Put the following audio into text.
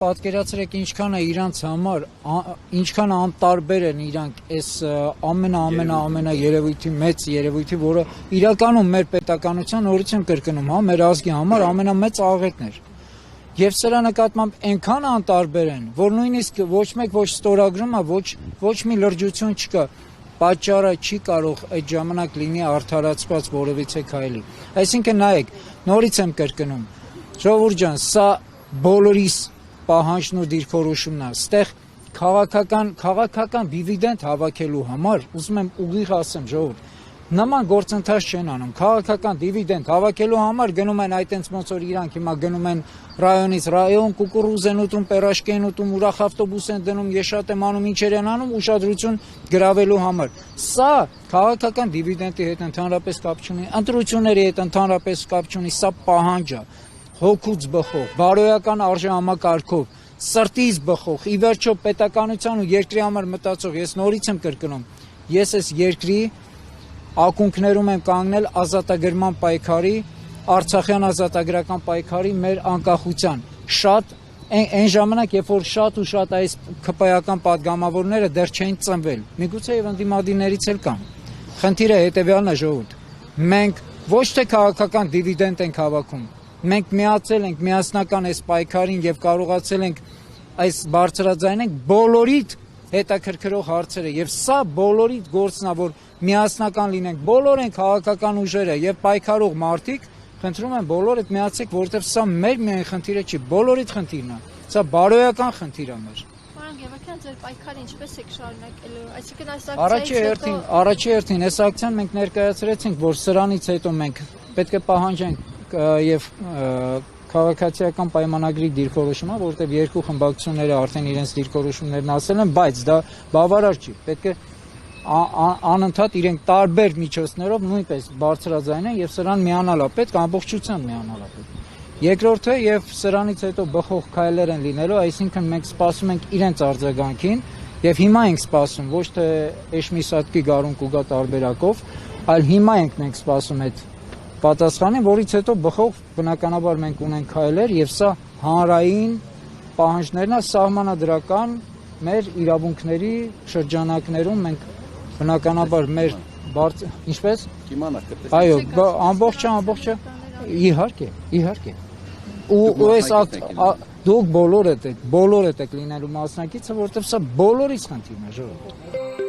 Պատկերացրեք ինչքան է իրանց համար, ինչքան անտարբեր են իրանք այս ամենա երևույթի, մեծ երևույթի, որը իրականում մեր պետականության, նորից եմ կրկնում, մեր ազգի համար ամենամեծ աղետն էր։ Եվ սրա նկատմամբ այնքան անտարբեր են, որ նույնիսկ ոչ մեկ ոչ ստորագրումը, ոչ մի լրջություն չկա, պատճառը չի կարող այդ ժամանակ լինի արդարացված որևիցե քայլի։ Այսինքն նայեք, նորից եմ կրկնում, ժողովուրդ ջան, սա բոլորիս պահանջն ու դիրքորոշումն է, ստեղ քաղաքական դիվիդենդ հավաքելու համար, ուզում եմ ուղիղ ասեմ, ժողովուրդ, նման գործընթաց չեն անում, քաղաքական դիվիդենդ հավաքելու համար գնում են այտենց ոնց որ իրանք հիմա գնում են ռայոնից ռայոն, կուկուռուզ են ուտում, պերաշկե են ուտում, ուրախ ավտոբուս են դնում, եշատ են անում, ինչեր են անում, ուշադրություն գրավելու համար։ Սա քաղաքական դիվիդենդի հետ ընդհանրապես կապ չունի, ընտրությունների հետ ընդհանրապես կապ չունի, սա պահանջ է, հոգուց բխող, բարոյական արժեհամակարգով, սրտից բխող, ի վերջո պետականության ու երկրի համար մտածող, ես նորից եմ կրկնում, ես այս երկրի ակունքներում եմ կանգնել ազատագրման պայքարի, Արցախյան ազատագրական պայքարի մեր անկախության, շատ այն ժամանակ, երբ որ շատ այս ԿՊ-ական պատգամավորները դեռ չէին ծնվել, միգուցե եւ ընդդիմադիրներից էլ կան։ Խնդիրը հետեւյալն է, ժողովուրդ, մենք ոչ թե քաղաքական դիվիդենդ ենք հավաքում, մենք միացել ենք միասնական այս պայքարին եւ կարողացել ենք այս բարձրաձայնենք բոլորիդ հետաքրքրող հարցերը եւ սա բոլորիդ գործն է, որ միասնական լինենք, բոլոր են քաղաքական ուժերը եւ պայքարող մարդիկ, խնդրում եմ բոլորդ միացեք, որովհետեւ սա մեր միայն խնդիրը չի, բոլորիդ խնդիրն է, սա բարոյական խնդիր է մեր։ Պարոն Գևորգյան, ձեր պայքարը ինչպես եք շարունակելու, այսինքն այս ակցիայից հետո Առաջի հերթին այս ակցիան մենք ներկայացրեցինք, որ սրանից հետո մենք պետք է պահանջենք եւ քաղաքացիական պայմանագրի դիրքորոշումը, որովհետև երկու խմբակցությունները արդեն իրենց դիրքորոշումներն ասել են, բայց դա բավարար չի։ Պետք է անընդհատ իրենք տարբեր միջոցներով նույնպես բարձրաձայնեն եւ սրան միանալա պետք, ամբողջությամբ միանալա պետք։ Երկրորդը եւ սրանից հետո բխող քայլեր են լինելու, այսինքն մենք սպասում ենք իրենց արձագանքին եւ հիմա ենք սպասում, ոչ թե Էշմիսատկի գարուն կուգա տարբերակով, այլ հիմա ենք մենք սպասում այդ պատասխանին, որից հետո բխող բնականաբար մենք ունենք քայլեր եւ սա հանրային պահանջներն է, սահմանադրական մեր իրավունքների շրջանակներում մենք բնականաբար մեր ինչպես այո ամբողջը իհարկե ու այս դուք բոլորդ եք լինելու մասնակիցը, որովհետեւ սա բոլորիս խնդիրն է, ժողովուրդ։